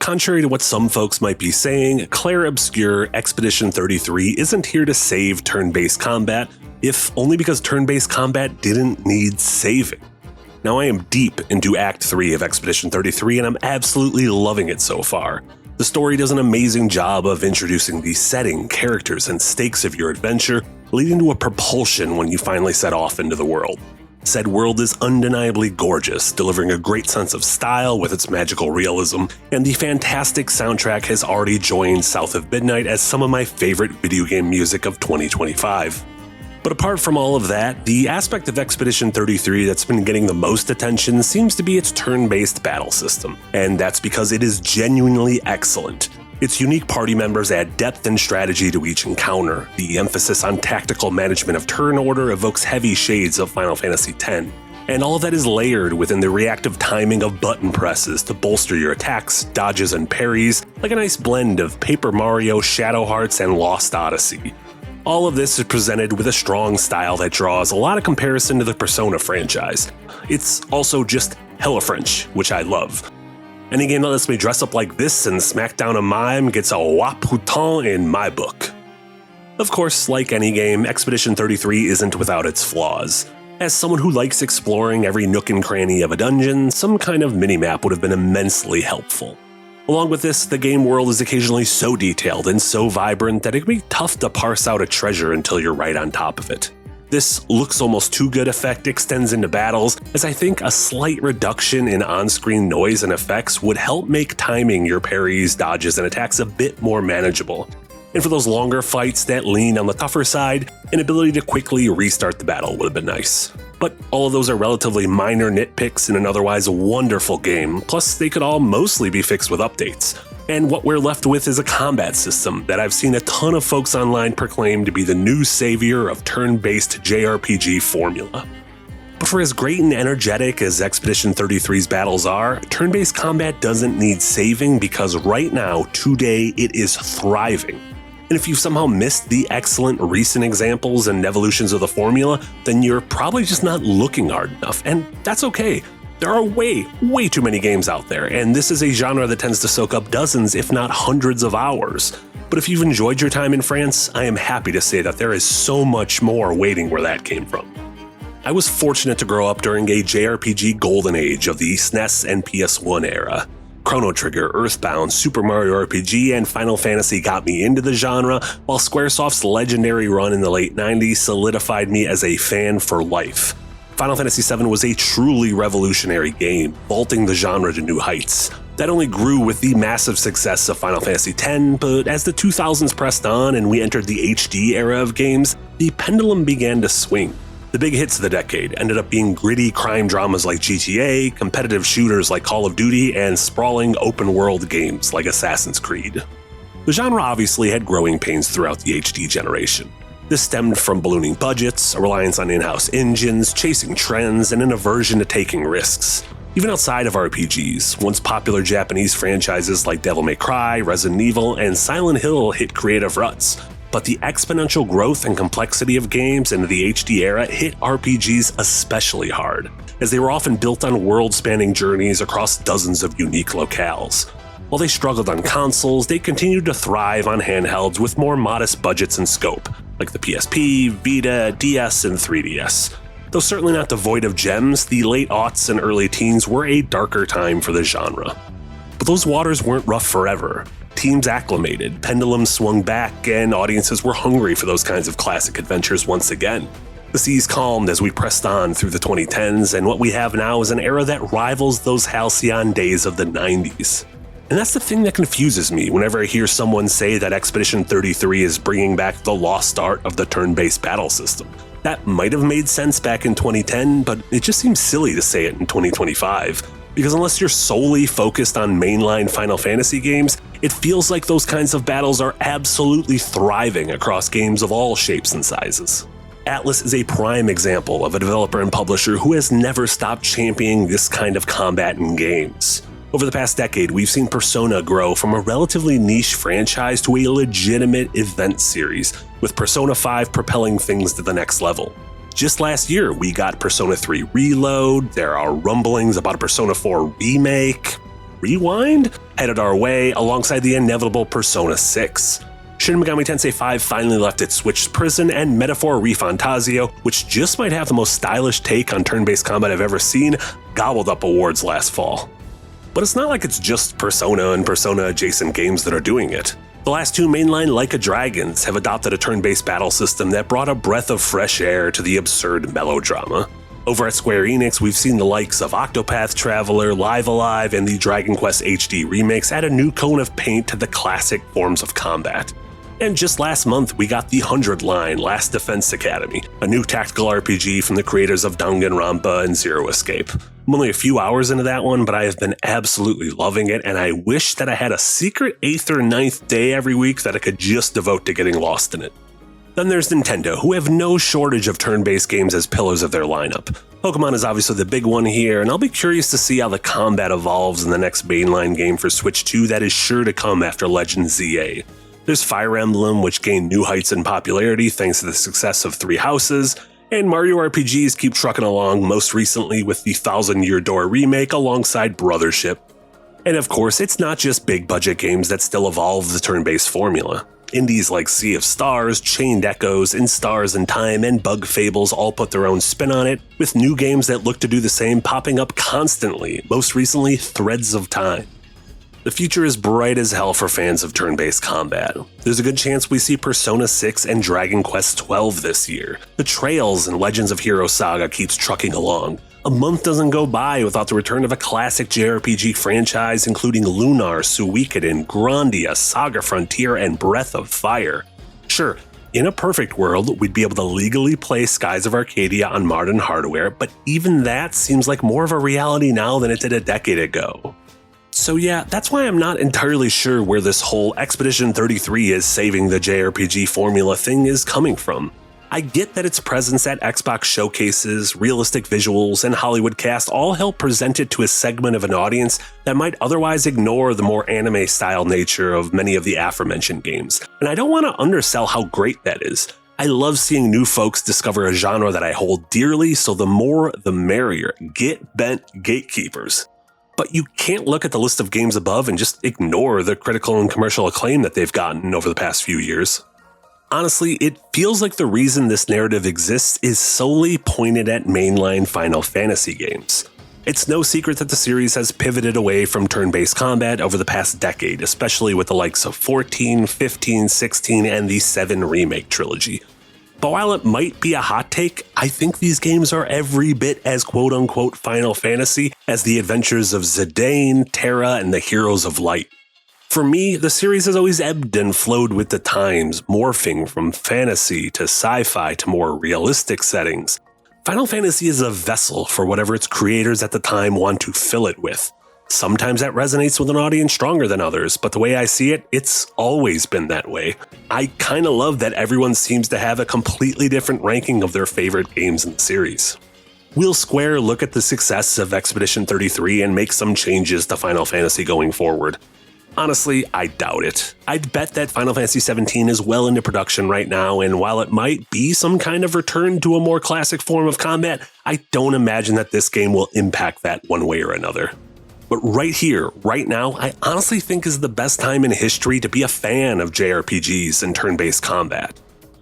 Contrary to what some folks might be saying, Clair Obscur Expedition 33 isn't here to save turn-based combat, if only because turn-based combat didn't need saving. Now, I am deep into Act 3 of Expedition 33, and I'm absolutely loving it so far. The story does an amazing job of introducing the setting, characters, and stakes of your adventure, leading to a propulsion when you finally set off into the world. Said world is undeniably gorgeous, delivering a great sense of style with its magical realism, and the fantastic soundtrack has already joined South of Midnight as some of my favorite video game music of 2025. But apart from all of that, the aspect of Expedition 33 that's been getting the most attention seems to be its turn-based battle system, and that's because it is genuinely excellent. Its unique party members add depth and strategy to each encounter. The emphasis on tactical management of turn order evokes heavy shades of Final Fantasy X. And all of that is layered within the reactive timing of button presses to bolster your attacks, dodges, and parries, like a nice blend of Paper Mario, Shadow Hearts, and Lost Odyssey. All of this is presented with a strong style that draws a lot of comparison to the Persona franchise. It's also just hella French, which I love. Any game that lets me dress up like this and smack down a mime gets a wah putain in my book. Of course, like any game, Expedition 33 isn't without its flaws. As someone who likes exploring every nook and cranny of a dungeon, some kind of minimap would have been immensely helpful. Along with this, the game world is occasionally so detailed and so vibrant that it can be tough to parse out a treasure until you're right on top of it. This looks almost too good effect extends into battles, as I think a slight reduction in on-screen noise and effects would help make timing your parries, dodges, and attacks a bit more manageable. And for those longer fights that lean on the tougher side, an ability to quickly restart the battle would have been nice. But all of those are relatively minor nitpicks in an otherwise wonderful game, plus they could all mostly be fixed with updates. And what we're left with is a combat system that I've seen a ton of folks online proclaim to be the new savior of turn-based JRPG formula. But for as great and energetic as Expedition 33's battles are, turn-based combat doesn't need saving because right now, today, it is thriving. And if you've somehow missed the excellent recent examples and evolutions of the formula, then you're probably just not looking hard enough, and that's okay. There are way too many games out there, and this is a genre that tends to soak up dozens, if not hundreds of hours. But if you've enjoyed your time in France, I am happy to say that there is so much more waiting where that came from. I was fortunate to grow up during a JRPG golden age of the SNES and PS1 era. Chrono Trigger, Earthbound, Super Mario RPG, and Final Fantasy got me into the genre, while Squaresoft's legendary run in the late 90s solidified me as a fan for life. Final Fantasy VII was a truly revolutionary game, vaulting the genre to new heights. That only grew with the massive success of Final Fantasy X, but as the 2000s pressed on and we entered the HD era of games, the pendulum began to swing. The big hits of the decade ended up being gritty crime dramas like GTA, competitive shooters like Call of Duty, and sprawling open-world games like Assassin's Creed. The genre obviously had growing pains throughout the HD generation. This stemmed from ballooning budgets, a reliance on in-house engines, chasing trends, and an aversion to taking risks. Even outside of RPGs, once popular Japanese franchises like Devil May Cry, Resident Evil, and Silent Hill hit creative ruts. But the exponential growth and complexity of games into the HD era hit RPGs especially hard, as they were often built on world-spanning journeys across dozens of unique locales. While they struggled on consoles, they continued to thrive on handhelds with more modest budgets and scope, like the PSP, Vita, DS, and 3DS. Though certainly not devoid of gems, the late aughts and early teens were a darker time for the genre. But those waters weren't rough forever. Teams acclimated, pendulums swung back, and audiences were hungry for those kinds of classic adventures once again. The seas calmed as we pressed on through the 2010s, and what we have now is an era that rivals those halcyon days of the 90s. And that's the thing that confuses me whenever I hear someone say that Expedition 33 is bringing back the lost art of the turn-based battle system. That might have made sense back in 2010, but it just seems silly to say it in 2025. Because unless you're solely focused on mainline Final Fantasy games, it feels like those kinds of battles are absolutely thriving across games of all shapes and sizes. Atlus is a prime example of a developer and publisher who has never stopped championing this kind of combat in games. Over the past decade, we've seen Persona grow from a relatively niche franchise to a legitimate event series, with Persona 5 propelling things to the next level. Just last year, we got Persona 3 Reload, there are rumblings about a Persona 4 remake. Rewind headed our way alongside the inevitable Persona 6. Shin Megami Tensei 5 finally left its Switch prison, and Metaphor ReFantazio, which just might have the most stylish take on turn-based combat I've ever seen, gobbled up awards last fall. But it's not like it's just Persona and Persona-adjacent games that are doing it. The last two mainline Like a Dragons have adopted a turn-based battle system that brought a breath of fresh air to the absurd melodrama. Over at Square Enix, we've seen the likes of Octopath Traveler, Live Alive, and the Dragon Quest HD remakes add a new coat of paint to the classic forms of combat. And just last month, we got the 100 line Last Defense Academy, a new tactical RPG from the creators of Danganronpa and Zero Escape. I'm only a few hours into that one, but I have been absolutely loving it, and I wish that I had a secret 8th or 9th day every week that I could just devote to getting lost in it. Then there's Nintendo, who have no shortage of turn-based games as pillars of their lineup. Pokemon is obviously the big one here, and I'll be curious to see how the combat evolves in the next mainline game for Switch 2 that is sure to come after Legend ZA. There's Fire Emblem, which gained new heights in popularity thanks to the success of Three Houses, and Mario RPGs keep trucking along, most recently with the Thousand Year Door remake alongside Brothership. And of course, it's not just big budget games that still evolve the turn-based formula. Indies like Sea of Stars, Chained Echoes, Instars in Time, and Bug Fables all put their own spin on it, with new games that look to do the same popping up constantly, most recently Threads of Time. The future is bright as hell for fans of turn-based combat. There's a good chance we see Persona 6 and Dragon Quest 12 this year. The Trails and Legends of Heroes saga keeps trucking along. A month doesn't go by without the return of a classic JRPG franchise including Lunar, Suikoden, Grandia, Saga Frontier, and Breath of Fire. Sure, in a perfect world, we'd be able to legally play Skies of Arcadia on modern hardware, but even that seems like more of a reality now than it did a decade ago. So yeah, that's why I'm not entirely sure where this whole Expedition 33 is saving the JRPG formula thing is coming from. I get that its presence at Xbox showcases, realistic visuals, and Hollywood cast all help present it to a segment of an audience that might otherwise ignore the more anime-style nature of many of the aforementioned games. And I don't want to undersell how great that is. I love seeing new folks discover a genre that I hold dearly, so the more the merrier. Get bent, gatekeepers. But you can't look at the list of games above and just ignore the critical and commercial acclaim that they've gotten over the past few years. Honestly, it feels like the reason this narrative exists is solely pointed at mainline Final Fantasy games. It's no secret that the series has pivoted away from turn-based combat over the past decade, especially with the likes of 14, 15, 16, and the 7 remake trilogy. But while it might be a hot take, I think these games are every bit as quote-unquote Final Fantasy as the adventures of Zidane, Terra, and the Heroes of Light. For me, the series has always ebbed and flowed with the times, morphing from fantasy to sci-fi to more realistic settings. Final Fantasy is a vessel for whatever its creators at the time want to fill it with. Sometimes that resonates with an audience stronger than others, but the way I see it, it's always been that way. I kinda love that everyone seems to have a completely different ranking of their favorite games in the series. Will Square look at the success of Expedition 33 and make some changes to Final Fantasy going forward? Honestly, I doubt it. I'd bet that Final Fantasy XVII is well into production right now, and while it might be some kind of return to a more classic form of combat, I don't imagine that this game will impact that one way or another. But right here, right now, I honestly think is the best time in history to be a fan of JRPGs and turn-based combat.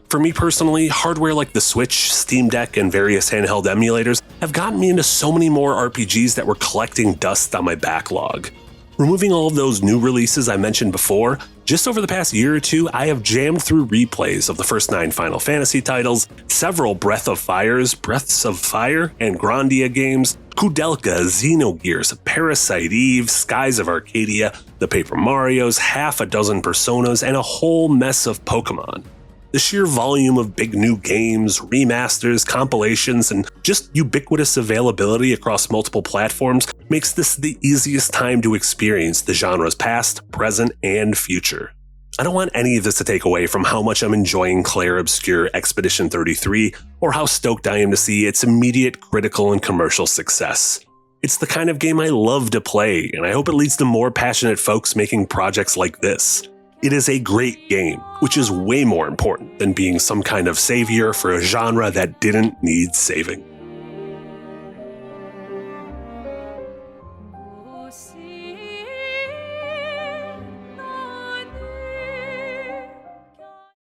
For me personally, hardware like the Switch, Steam Deck, and various handheld emulators have gotten me into so many more RPGs that were collecting dust on my backlog. Removing all of those new releases I mentioned before, just over the past year or two, I have jammed through replays of the first 9 Final Fantasy titles, several Breaths of Fire, and Grandia games, Kudelka, Xenogears, Parasite Eve, Skies of Arcadia, the Paper Marios, half a dozen Personas, and a whole mess of Pokemon. The sheer volume of big new games, remasters, compilations, and just ubiquitous availability across multiple platforms makes this the easiest time to experience the genre's past, present, and future. I don't want any of this to take away from how much I'm enjoying Clair Obscur Expedition 33, or how stoked I am to see its immediate critical and commercial success. It's the kind of game I love to play, and I hope it leads to more passionate folks making projects like this. It is a great game, which is way more important than being some kind of savior for a genre that didn't need saving.